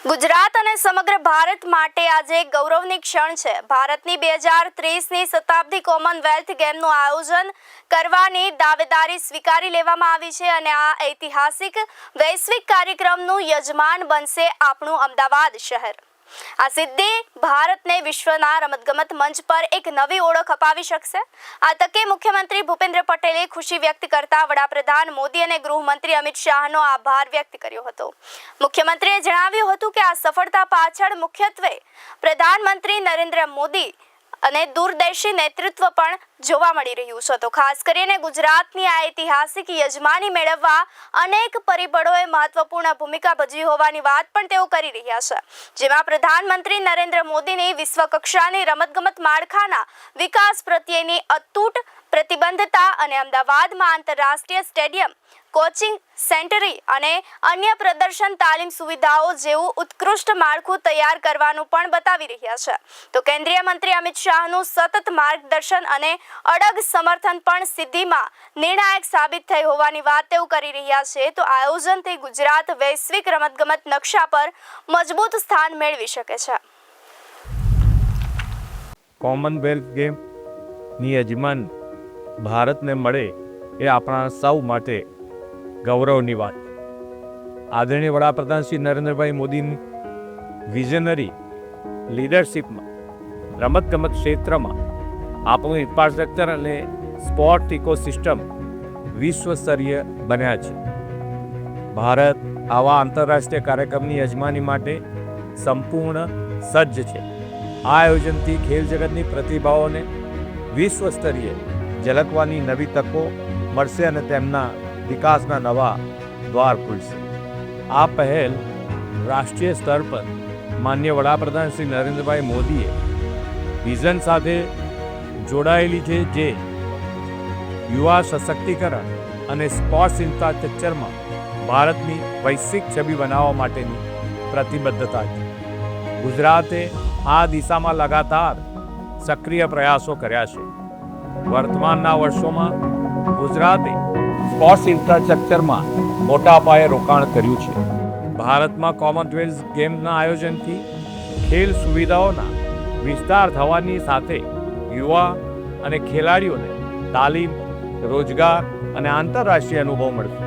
ગુજરાત અને સમગ્ર ભારત માટે આજે ગૌરવની ક્ષણ છે. ભારતની 2030ની શતાબ્દી કોમનવેલ્થ ગેમનું આયોજન કરવાની દાવેદારી સ્વીકારી લેવામાં આવી છે અને આ ઐતિહાસિક વૈશ્વિક કાર્યક્રમનું યજમાન બનશે આપણું અમદાવાદ શહેર. આ સિદ્ધિ ભારતને વિશ્વના રમતગમત મંચ પર એક નવી ઓળખ અપાવી શકશે. આ તકે મુખ્યમંત્રી ભૂપેન્દ્ર પટેલે ખુશી વ્યક્ત કરતા વડાપ્રધાન મોદી અને ગૃહમંત્રી અમિત શાહનો આભાર વ્યક્ત કર્યો હતો. મુખ્યમંત્રીએ જણાવ્યું હતું કે આ સફળતા પાછળ મુખ્યત્વે પ્રધાનમંત્રી નરેન્દ્ર મોદી અને દૂરદર્શી નેતૃત્વ પણ જોવા મળી રહ્યું છે. તો ખાસ કરીને ગુજરાતની આ ઐતિહાસિક યજમાની મેળવવા અનેક પરિબળોએ મહત્વપૂર્ણ ભૂમિકા ભજવી હોવાની વાત પણ તેઓ કરી રહ્યા છે, જેમાં પ્રધાનમંત્રી નરેન્દ્ર મોદીની વિશ્વકક્ષાની રમતગમત માળખાના વિકાસ પ્રત્યેની અતૂટ પ્રતિબદ્ધતા અને અમદાવાદમાં આંતરરાષ્ટ્રીય સ્ટેડિયમ, કોચિંગ સેન્ટરી અને અન્ય પ્રદર્શન તાલીમ સુવિધાઓ જેવું ઉત્કૃષ્ટ માળખું તૈયાર કરવાનું પણ બતાવી રહ્યા છે. તો કેન્દ્રીય મંત્રી અમિત શાહનું સતત માર્ગદર્શન અને અડગ સમર્થન પણ સિદ્ધિમાં નિર્ણાયક સાબિત થઈ હોવાની વાત તેઓ કરી રહ્યા છે. તો આયોજનથી ગુજરાત વૈશ્વિક રમતગમત નકશા પર મજબૂત સ્થાન મેળવી શકે છે. કોમનવેલ્થ ગેમની યજમાન ભારતને મળે એ આપણા સૌ માટે ગૌરવની વાત. આદરણીય વડાપ્રધાન શ્રી નરેન્દ્રભાઈ મોદીની વિઝનરી લીડરશિપમાં રમતગમત ક્ષેત્રમાં આપણું ઇન્ફ્રાસ્ટ્રક્ચર અને સ્પોર્ટ ઇકોસિસ્ટમ વિશ્વ સ્તરીય બન્યા છે. ભારત આવા આંતરરાષ્ટ્રીય કાર્યક્રમની યજમાની માટે સંપૂર્ણ સજ્જ છે. આ આયોજનથી ખેલ જગતની પ્રતિભાઓને વિશ્વ સ્તરીય ઝલકવાની નવી તકો મળશે અને તેમના વિકાસના નવા દ્વાર ખુલશે. આ પહેલ રાષ્ટ્રીય સ્તર પર માનનીય વડાપ્રધાન શ્રી નરેન્દ્રભાઈ મોદીએ વિઝન સાથે જોડાયેલી છે, જે યુવા સશક્તિકરણ અને સ્પોર્ટ્સ ઇન્ફ્રાસ્ટ્રક્ચરમાં ભારતની વૈશ્વિક છબી બનાવવા માટેની પ્રતિબદ્ધતા છે. ગુજરાતે આ દિશામાં લગાતાર સક્રિય પ્રયાસો કર્યા છે. વર્તમાનના વર્ષોમાં ગુજરાતે સ્પોર્ટ્સ ઇન્ફ્રાસ્ટ્રક્ચરમાં મોટા પાયે રોકાણ કર્યું છે. ભારતમાં કોમનવેલ્થ ગેમ્સના આયોજનથી ખેલ સુવિધાઓના વિસ્તાર થવાની સાથે યુવા અને ખેલાડીઓને તાલીમ, રોજગાર અને આંતરરાષ્ટ્રીય અનુભવ મળશે.